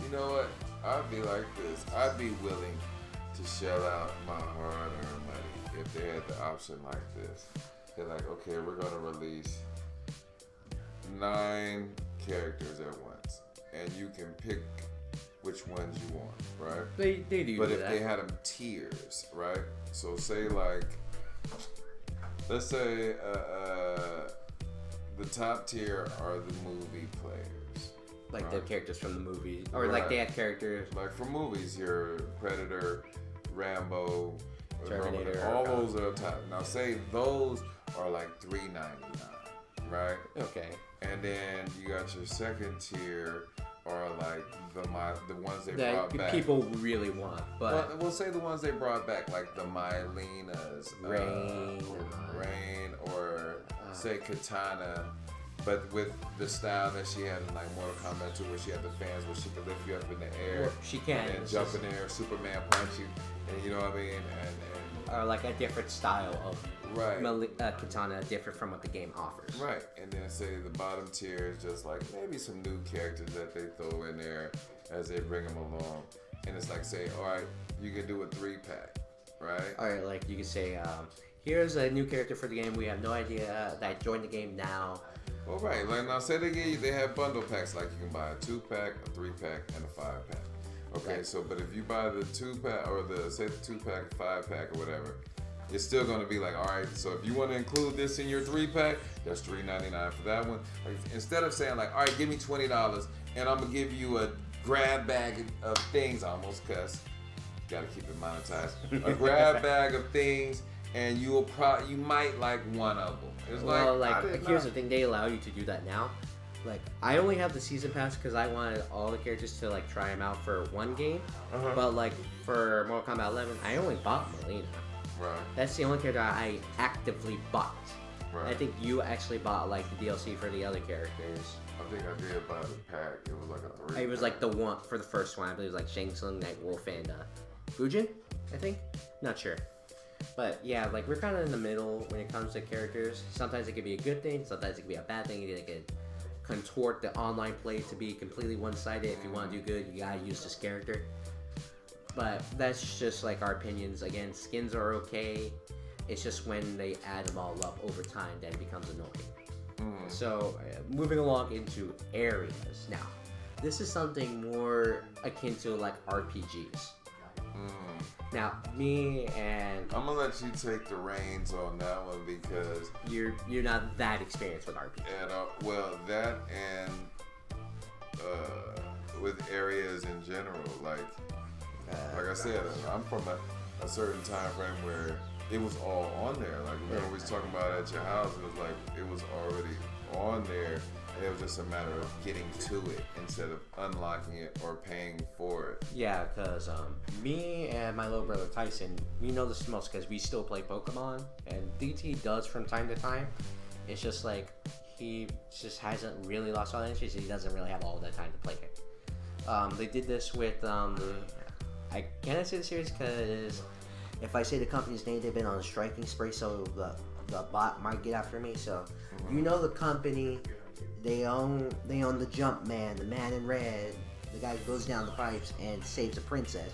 You know what? I'd be like this. I'd be willing to shell out my hard-earned money if they had the option like this. They're like, okay, we're gonna release 9 characters at once, and you can pick which ones you want, right? They do But do if that. they had them tiers, right? So say like, let's say the top tier are the movie players. like the right. characters from the movie, or like Right. they had characters. Like for movies, your Predator, Rambo, Terminator, all those are top. Now say those are like $3.99, right? Okay. And then you got your second tier are like the ones they That brought back. people really want, but Well, we'll say the ones they brought back, like the Mylenas, Rain, or say Katana, but with the style that she had in like Mortal Kombat 2, where she had the fans where she could lift you up in the air, Well, she can. and then It's jump just- in there, Superman punch you, and you know what I mean, and or like a different style of right. katana, different from what the game offers. Right, and then say the bottom tier is just like maybe some new characters that they throw in there as they bring them along, and it's like say, all right, you can do a 3-pack, right? All right, like you could say, here's a new character for the game. We have no idea that joined the game now. Well, right, like now say they have bundle packs, like you can buy a 2-pack, a 3-pack, and a 5-pack. Okay, Right. so but if you buy the 2-pack or the 2-pack, 5-pack or whatever, it's still gonna be like, all right, so if you want to include this in your 3-pack, that's $3.99 for that one. Like, instead of saying like, all right, give me $20 and I'm gonna give you a grab bag of things, I almost cuss. Gotta keep it monetized. A grab bag of things, and you might like one of them. It's Well, I like did here's not- the thing, they allow you to do that now. Like I only have the season pass because I wanted all the characters to like try them out for one game. Uh-huh. But like for Mortal Kombat 11, I only bought Mileena. Right. That's the only character I actively bought. Right. I think you actually bought like the DLC for the other characters. I think I did buy the pack. It was like a 3. It was like the one for the first one. I believe it was like Shang Tsung, Nightwolf, and Fujin. I think. Not sure. But yeah, like we're kind of in the middle when it comes to characters. Sometimes it could be a good thing. Sometimes it could be a bad thing. It could contort the online play to be completely one-sided. If you want to do good, you gotta use this character. But that's just like our opinions. Again, skins are okay. It's just when they add them all up over time that it becomes annoying. So, moving along into areas. Now, this is something more akin to like RPGs. Now, me and I'm gonna let you take the reins on that one because you're not that experienced with RPG. and well, that and with areas in general, like I said, I'm from a certain time frame where it was all on there. Like remember we was talking about at your house, it was like it was already on there. And it was just a matter of getting to it instead of unlocking it or paying for it. Yeah, because me and my little brother Tyson, we know this most because we still play Pokemon, and DT does from time to time. It's just like he just hasn't really lost all the interest. He doesn't really have all the time to play it. They did this with I can't say the series because If I say the company's name, they've been on a striking spree, so the bot might get after me. So you know the company. They own the Jumpman, the Man in Red, the guy who goes down the pipes and saves a princess.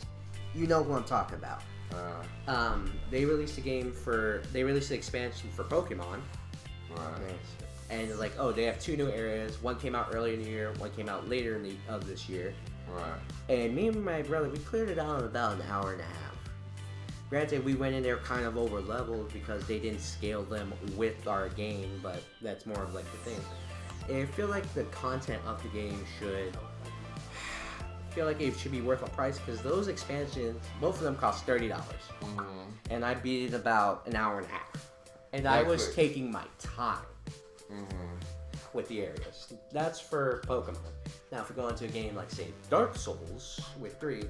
You know who I'm talking about. they released they released an expansion for Pokemon. Right. And it's like, oh, they have 2 new areas. One came out earlier in the year, one came out later of this year. Right. And me and my brother, we cleared it out in about an hour and a half. Granted, we went in there kind of over leveled because they didn't scale them with our game, but that's more of like the thing. And I feel like the content of the game should be worth a price because those expansions, both of them cost $30. And I beat it in about an hour and a half. And I was taking my time with the areas. That's for Pokemon. Now, if we go into a game like, say, Dark Souls with 3,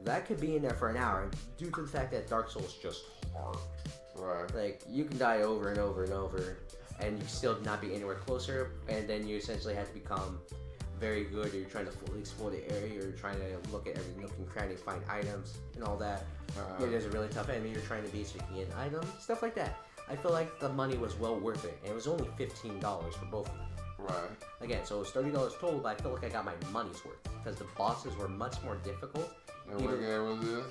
that could be in there for an hour due to the fact that Dark Souls is just hard. Right. Like, you can die over and over and over, and you still not be anywhere closer, and then you essentially have to become very good, or you're trying to fully explore the area, or you're trying to look at every nook and cranny, find items, and all that. Maybe there's a really tough enemy you're trying to beat so you can get an item, stuff like that. I feel like the money was well worth it, and it was only $15 for both of them. Right. Again, so it was $30 total, but I feel like I got my money's worth, because the bosses were much more difficult. And what game was this?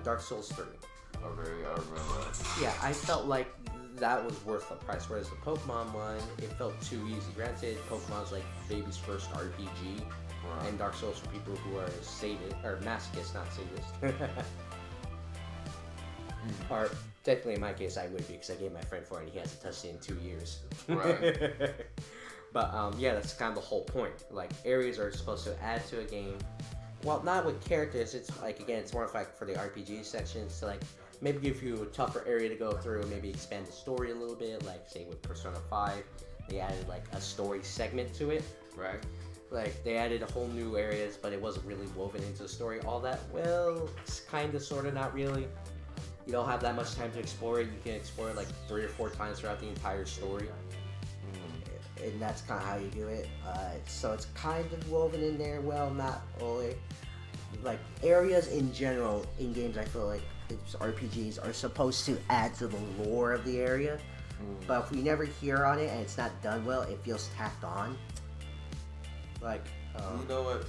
Dark Souls 3. Okay, yeah, I remember that. Yeah, I felt like that was worth the price, whereas the Pokemon one, it felt too easy. Granted, Pokemon's like baby's first RPG, and Dark Souls for people who are masochists, not sadists. Or technically in my case I would be, because I gave my friend for it and he hasn't touched it in 2 years. Right. But yeah, that's kind of the whole point. Like, areas are supposed to add to a game. Well, not with characters. It's like, again, it's more like for the RPG sections to like maybe give you a tougher area to go through, maybe expand the story a little bit. Like, say with Persona 5, they added like a story segment to it. Right. Like, they added a whole new areas, but it wasn't really woven into the story all that well. It's kind of, sort of, not really. You don't have that much time to explore it. You can explore it like 3 or 4 times throughout the entire story. And that's kind of how you do it. So it's kind of woven in there well, not only. Like, areas in general in games, I feel like RPGs are supposed to add to the lore of the area. But if we never hear on it and it's not done well, it feels tacked on. Like, you know what?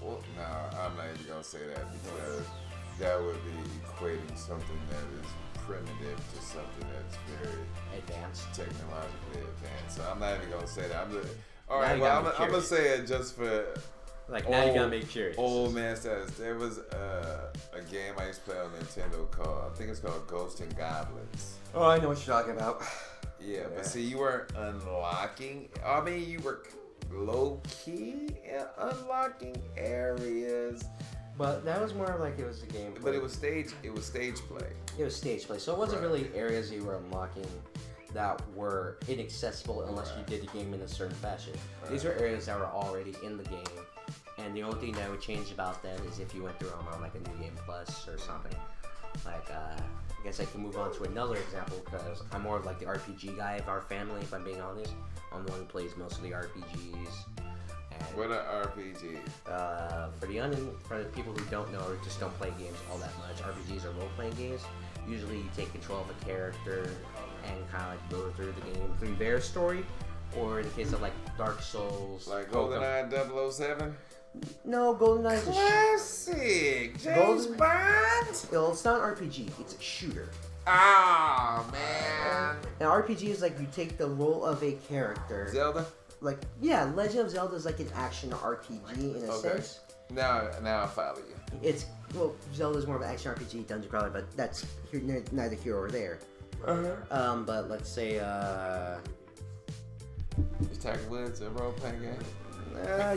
No, I'm not even gonna say that because that would be equating something that is primitive to something that's very Advanced. technologically advanced. So I'm not even gonna say that. All Now right. you Well, gotta be I'm gonna curious. say it just for Like, now you gotta make curious. old man status. There was a game I used to play on Nintendo called, I think it's called Ghosts and Goblins. Oh, I know what you're talking about. Yeah, but see, you weren't unlocking. I mean, you were low key unlocking areas, But that was more like it was a game. but it was stage play. It was stage play, so it wasn't Right. really areas you were unlocking that were inaccessible unless you did the game in a certain fashion. These were areas that were already in the game, and the only thing that would change about them is if you went through them on like a New Game Plus or something. Like, I guess I can move on to another example because I'm more of like the RPG guy of our family, if I'm being honest. I'm the one who plays most of the RPGs. And What an RPG. for the people who don't know or just don't play games all that much, RPGs are role-playing games. Usually you take control of a character and kind of like go through the game through their story, or in the case of like Dark Souls, Like Pokemon. GoldenEye 007? no, GoldenEye is a Classic! James Golden- Bond? Well, it's not an RPG, it's a shooter. Ah, man. An RPG is like you take the role of a character. Zelda? Like, yeah, Legend of Zelda is like an action RPG in a Okay. sense. Now I follow you. It's well, Zelda's more of an action RPG, dungeon crawler, but that's neither here or there. But let's say, Is Tiger Woods a role playing game?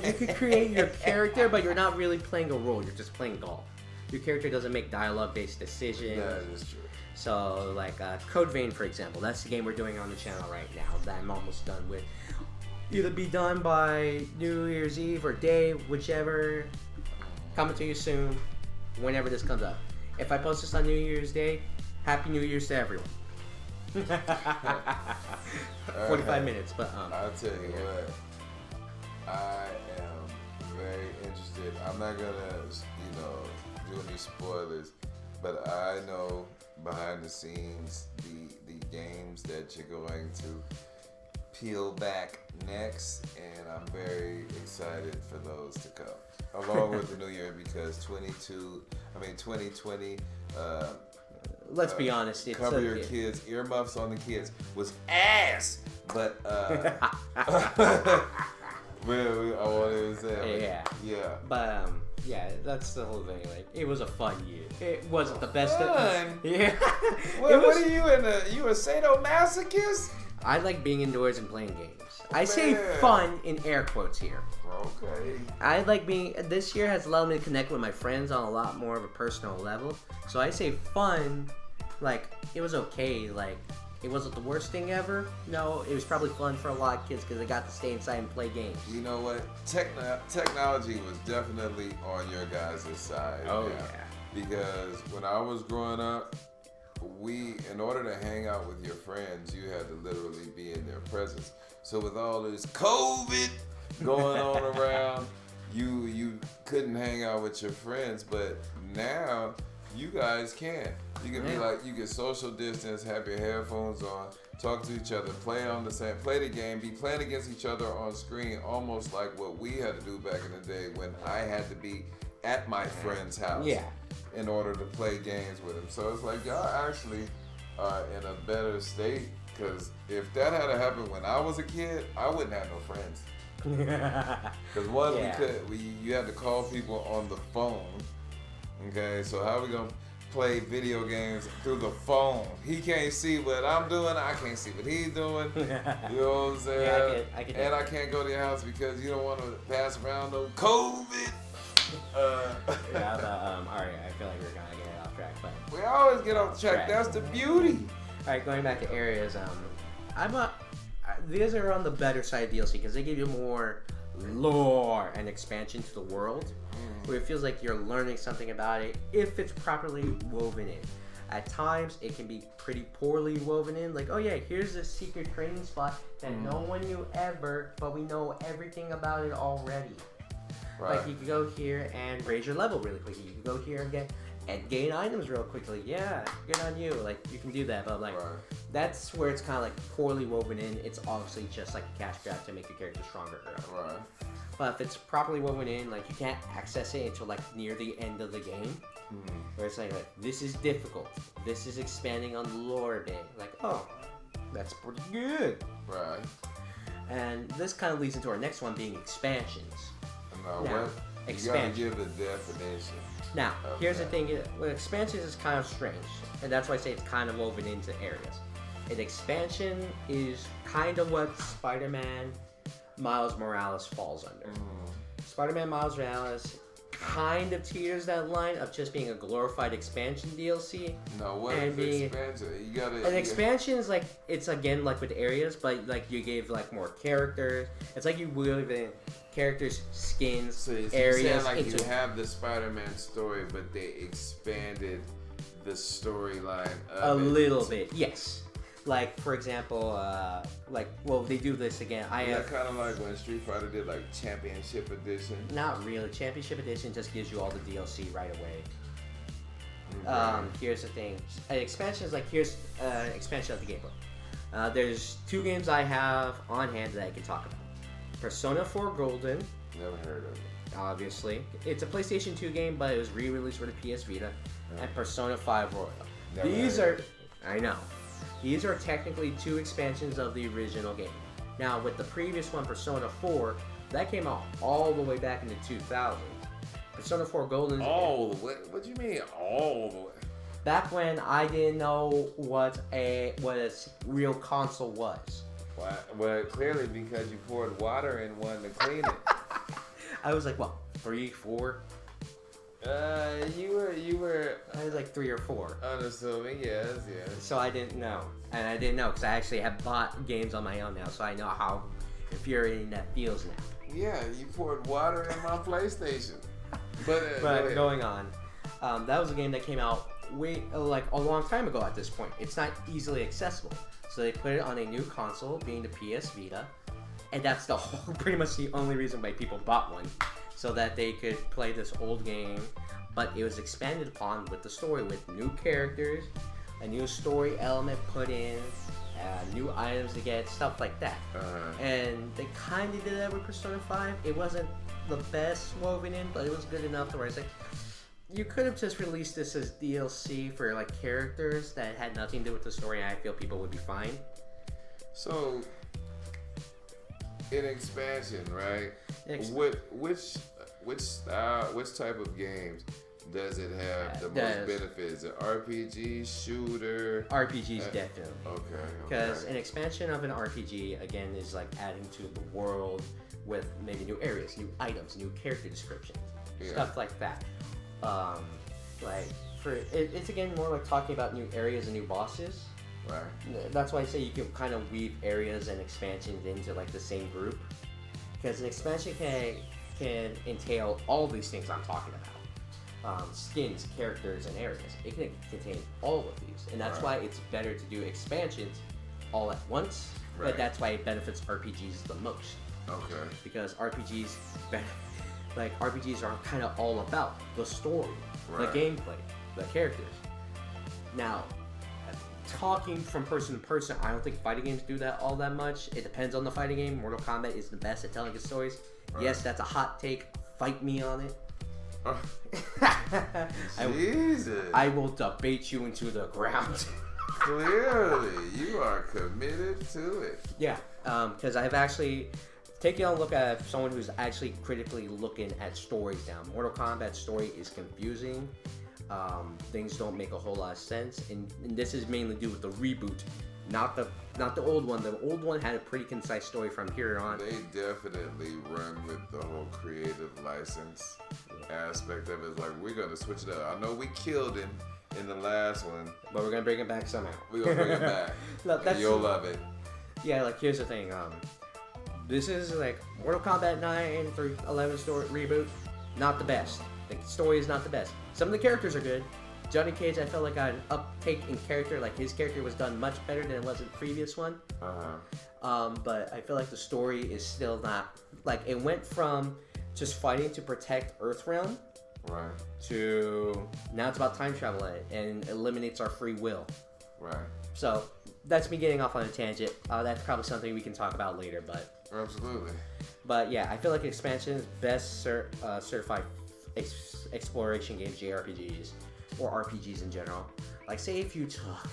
you could create your character, but you're not really playing a role. You're just playing golf. Your character doesn't make dialogue-based decisions. That is true. So, like Code Vein, for example, that's the game we're doing on the channel right now that I'm almost done with. Either be done by New Year's Eve or day, whichever. Coming to you soon, whenever this comes up. If I post this on New Year's Day, Happy New Year's to everyone. 45 minutes, but I'll tell you what, I am very interested. I'm not gonna, do any spoilers, but I know behind the scenes the games that you're going to peel back next, and I'm very excited for those to come. Along with the new year, because 2020. let's be honest. It's Cover your kids. Earmuffs on the kids was ass, but really, I wanted to say, yeah. But yeah, that's the whole thing. Like, it was a fun year. It wasn't the best. Fun? Yeah. What are you you a sadomasochist? I like being indoors and playing games. I say fun in air quotes here. Okay. I like being. This year has allowed me to connect with my friends on a lot more of a personal level. So I say fun, like it was okay. Like it wasn't the worst thing ever. No, it was probably fun for a lot of kids because they got to stay inside and play games. You know what? Technology was definitely on your guys' side. Oh yeah. Because when I was growing up, in order to hang out with your friends, you had to literally be in their presence. So with all this COVID going on around, you couldn't hang out with your friends. But now you guys can. You can be like, you can social distance, have your headphones on, talk to each other, play the game, be playing against each other on screen, almost like what we had to do back in the day when I had to be at my friend's house. Yeah. In order to play games with him. So it's like y'all actually are in a better state, because if that had happened when I was a kid, I wouldn't have no friends. Because you had to call people on the phone. Okay, so how we gonna play video games through the phone? He can't see what I'm doing, I can't see what he's doing. You know what I'm saying? I can and I can't go to your house because you don't want to pass around no COVID. Alright, I feel like we're gonna get off track, but We always get off track. That's the beauty. alright, going back to areas, these are on the better side of DLC because they give you more lore and expansion to the world, where it feels like you're learning something about it if it's properly woven in. At times, it can be pretty poorly woven in, like, oh yeah, here's a secret training spot that no one knew ever, but we know everything about it already. Right. Like, you can go here and raise your level really quickly. You can go here and gain items real quickly. Yeah, good on you. Like, you can do that, but like, that's where it's kind of like poorly woven in. It's obviously just like a cash grab to make your character stronger. Right. But if it's properly woven in, like, you can't access it until like near the end of the game. Where it's like, this is difficult. This is expanding on the lore a bit. Like, oh, that's pretty good. Right. And this kind of leads into our next one being expansions. Now, you gotta give the definition. Now, here's the thing. With expansions is kind of strange, and that's why I say it's kind of woven into areas. An expansion is kind of what Spider-Man Miles Morales falls under. Spider-Man Miles Morales kind of teeters that line of just being a glorified expansion DLC. No, what is expansion? Expansion is like, it's again like with areas, but like you gave like more characters. It's like you weave in characters, skins, so areas. You're saying like you have the Spider-Man story, but they expanded the storyline a little bit, yes. Like, for example, they do this again. Kind of like when Street Fighter did like Championship Edition. Not really. Championship Edition just gives you all the DLC right away. Okay. Here's the thing. An expansion is like, here's expansion of the game. There's two games I have on hand that I can talk about. Persona 4 Golden. Never heard of it. Obviously. It's a PlayStation 2 game, but it was re-released for the PS Vita. And Persona 5 Royal. I know. These are technically two expansions of the original game. Now, with the previous one, Persona 4, that came out all the way back in the 2000s. Persona 4 Golden. All the way. What do you mean all the way? Back when I didn't know what a real console was. Why? Well, clearly because you poured water in one to clean it. I was like, what, 3, 4? You were I was like 3 or 4. unassuming, yes. So I didn't know. And I didn't know because I actually have bought games on my own now, so I know how infuriating that feels now. Yeah, you poured water in my PlayStation. But But going on, that was a game that came out like a long time ago at this point. It's not easily accessible. So they put it on a new console, being the PS Vita. And that's pretty much the only reason why people bought one. So that they could play this old game, but it was expanded upon with the story, with new characters, a new story element put in, new items to get, stuff like that. And they kind of did that with Persona 5. It wasn't the best woven in, but it was good enough to where it's like, you could have just released this as DLC for like characters that had nothing to do with the story, and I feel people would be fine. So, in expansion, right? Which type of games does it have the most benefits? An RPG, shooter? RPGs definitely. Okay. Because an expansion of an RPG, again, is like adding to the world with maybe new areas, new items, new character descriptions, stuff like that. It's again more like talking about new areas and new bosses. Right. That's why I say you can kind of weave areas and expansions into like the same group. Because an expansion can entail all these things I'm talking about. Skins, characters, and areas. It can contain all of these. And that's why it's better to do expansions all at once. Right. But that's why it benefits RPGs the most. Okay. Because RPGs are kind of all about the story, the gameplay, the characters. Now, talking from person to person, I don't think fighting games do that all that much. It depends on the fighting game. Mortal Kombat is the best at telling its stories. Right. Yes, that's a hot take. Fight me on it. Jesus. I will debate you into the ground. Clearly, you are committed to it. Yeah, because I've actually taken a look at someone who's actually critically looking at stories now. Mortal Kombat's story is confusing. Things don't make a whole lot of sense, and this is mainly due with the reboot, not the old one. The old one had a pretty concise story from here on. They definitely run with the whole creative license aspect of it. It's like, we're gonna switch it up. I know we killed him in the last one, but we're gonna bring it back somehow. We're gonna bring it back. Look, you'll love it. Yeah, like here's the thing. This is like Mortal Kombat 9 through 11 story reboot. Not the best. The story is not the best. Some of the characters are good. Johnny Cage, I felt like got an uptake in character. Like his character was done much better than it was in the previous one. But I feel like the story is still not like it went from just fighting to protect Earthrealm, right, to now it's about time travel and eliminates our free will. Right. So that's me getting off on a tangent. That's probably something we can talk about later, but absolutely. But yeah, I feel like expansion is best certified exploration games, JRPGs, or RPGs in general. Like, say if you took,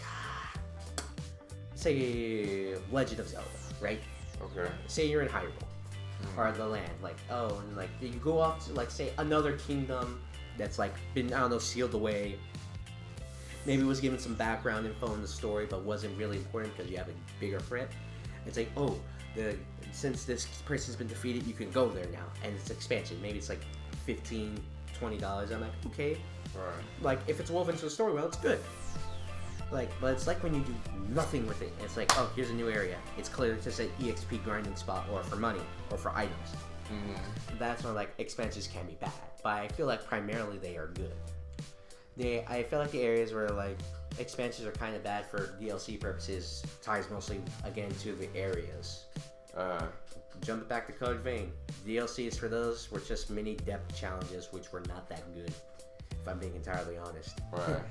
say, Legend of Zelda, right? Okay. Say you're in Hyrule, or the land, like, oh, and like you go off to, like, say another kingdom that's like been, I don't know, sealed away. Maybe it was given some background info in the story, but wasn't really important because you have a bigger threat. It's like, oh, since this person's been defeated, you can go there now, and it's expansion. Maybe it's like $15, $20. I'm like, okay. Right. Like, if it's woven into the story, well, it's good. Like, but it's like when you do nothing with it. It's like, oh, here's a new area. It's clearly just an EXP grinding spot, or for money, or for items. That's when, like, expansions can be bad. But I feel like primarily they are good. I feel like the areas where, like, expansions are kind of bad for DLC purposes ties mostly, again, to the areas. Jump back to Code Vein. DLC is for those were just mini depth challenges, which were not that good, if I'm being entirely honest. Right.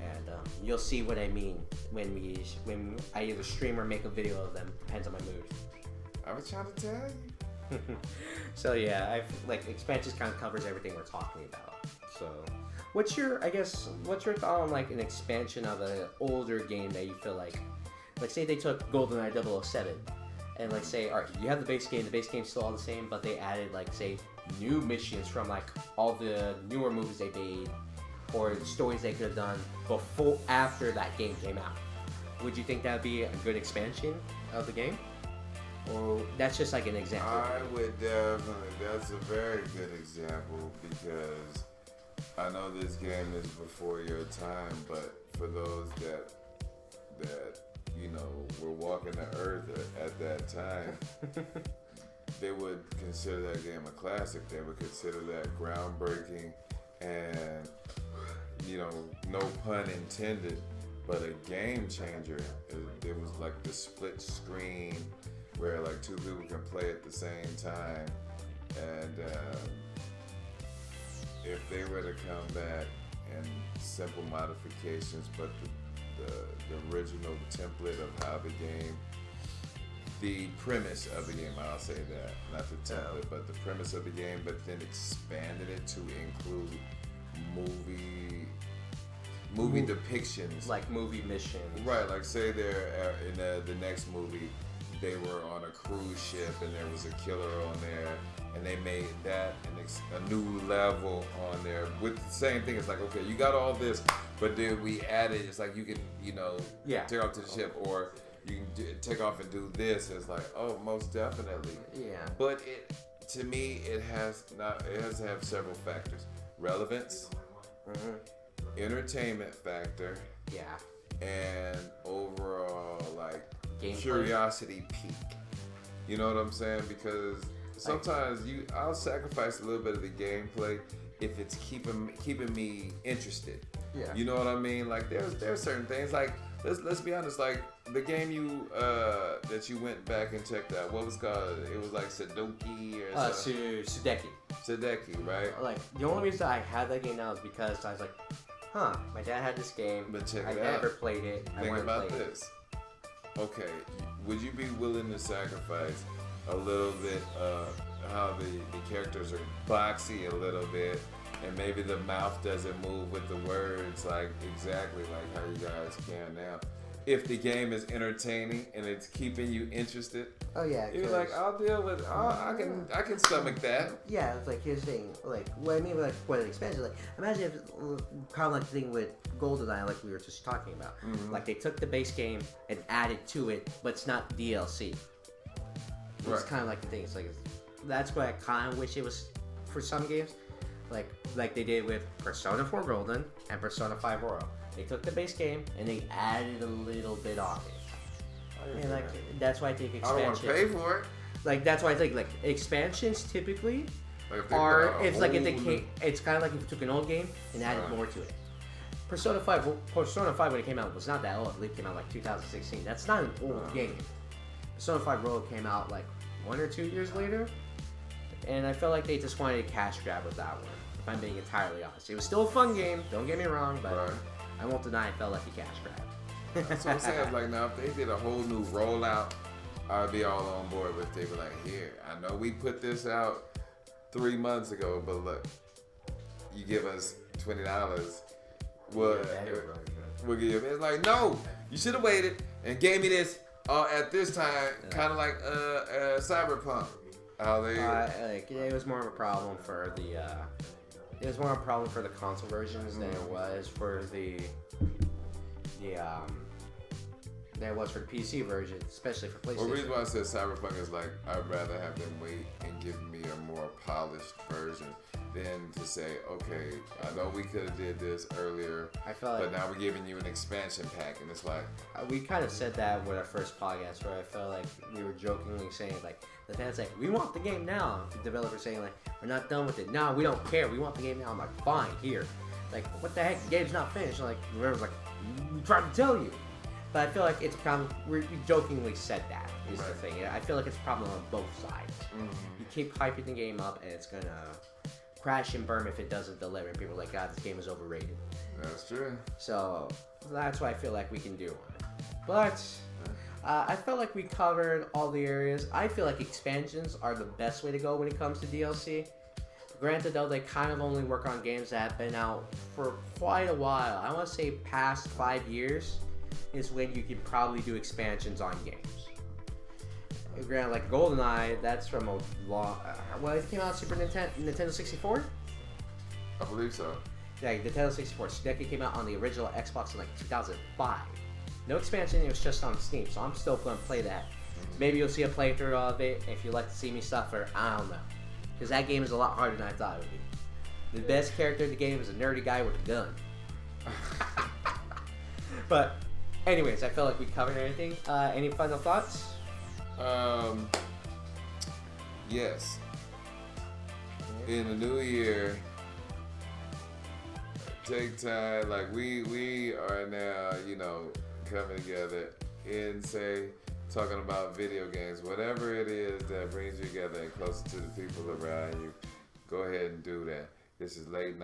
And you'll see what I mean when I either stream or make a video of them. Depends on my mood. I was trying to tell you. So yeah, like expansions kind of covers everything we're talking about. So, what's your thought on like an expansion of an older game that you feel like say they took GoldenEye 007 and like say, all right, you have the base game's still all the same, but they added like say new missions from like all the newer movies they made or stories they could have done after that game came out. Would you think that would be a good expansion of the game? Or that's just like an example? I would definitely. That's a very good example because I know this game is before your time, but for those that were walking the earth at that time, they would consider that game a classic. They would consider that groundbreaking and, no pun intended, but a game changer. It was like the split screen where like two people can play at the same time, and if they were to come back and simple modifications, but the original template of how the premise of the game, I'll say that, not the template, but the premise of the game, but then expanded it to include movie depictions, like movie missions. Right, like say they're in the next movie, they were on a cruise ship and there was a killer on there, and they made that a new level on there with the same thing. It's like, okay, you got all this, but then we added, it's like you can, take off to the ship, or you can take off and do this. It's like, oh, most definitely. Yeah. But to me, it has to have several factors: relevance, entertainment factor, and overall like gameplay. Curiosity peak. You know what I'm saying? Because sometimes I'll sacrifice a little bit of the gameplay if it's keeping me interested. Yeah. You know what I mean? Like there's certain things, like let's be honest, like the game that you went back and checked out, what was it called? It was like Sudoku or something. Sudeki, right? Like the only reason I have that game now is because I was like, my dad had this game, but check it I out. never played it. Think about this. Okay, would you be willing to sacrifice a little bit of how the characters are boxy a little bit, and maybe the mouth doesn't move with the words like exactly like how you guys can now? If the game is entertaining and it's keeping you interested, you're like, I'll deal with. I can stomach that. Yeah, it's like here's the thing. Like what I mean by like what an expansion. Like imagine if kind of like the thing with GoldenEye, like we were just talking about. Mm-hmm. Like they took the base game and added to it, but it's not DLC. It's Right. kind of like the thing. It's like that's what I kind of wish it was for some games, like they did with Persona 4 Golden and Persona 5 Royal. They took the base game and they added a little bit on it. And like that's why I think I don't want expansions. to pay for it. Like that's why I think like expansions typically Like if they are put out a it's like if they whole came, it's kind of like if you took an old game and added Right. more to it. Persona 5 when it came out was not that old. I believe it came out like 2016. That's not an old game. Persona 5 Royal came out like 1 or 2 years later, and I felt like they just wanted a cash grab with that one. If I'm being entirely honest, it was still a fun game. Don't get me wrong, but Right. I won't deny it felt like a cash grab. That's what I'm saying. Like now, if they did a whole new rollout, I'd be all on board with. They were like, here, I know we put this out 3 months ago, but look, you give us $20. We'll give you. It's like, no, you should have waited and gave me this at this time, kind of like Cyberpunk. How they Like it was more of a problem for the it was more of a problem for the console versions than it was for than it was for the PC version, especially for PlayStation. Well, the reason why I said Cyberpunk is like I'd rather have them wait and give me a more polished version than to say, okay, I know we could have did this earlier, I felt but like now we're giving you an expansion pack, and it's like, we kind of said that with our first podcast, where I felt like we were jokingly saying like the fans like we want the game now. The developers saying like we're not done with it. No, we don't care. We want the game now. I'm like fine, here. Like what the heck? The game's not finished. Like the developer's like we tried to tell you. But I feel like it's a problem. We jokingly said that is the Right. thing. I feel like it's a problem on both sides. You keep hyping the game up, and it's gonna crash and burn if it doesn't deliver. And people are like, God, this game is overrated. that's true. So that's what I feel like we can do on it. But I felt like we covered all the areas. I feel like expansions are the best way to go when it comes to DLC. Granted, though, they kind of only work on games that have been out for quite a while. I want to say past 5 years is when you can probably do expansions on games. Granted, like GoldenEye, that's from a long. Well, it came out on Super Nintendo 64. I believe so. Yeah, Nintendo 64. Sudeki came out on the original Xbox in like 2005. No expansion, it was just on Steam, so I'm still going to play that. Maybe you'll see a playthrough of it if you like to see me suffer. I don't know. Because that game is a lot harder than I thought it would be. The best character in the game is a nerdy guy with a gun. But, anyways, I feel like we covered everything. Any final thoughts? Yes. In the new year, take time. Like we are now, coming together and talking about video games, whatever it is that brings you together and closer to the people around you. Go ahead and do that. This is Late Night.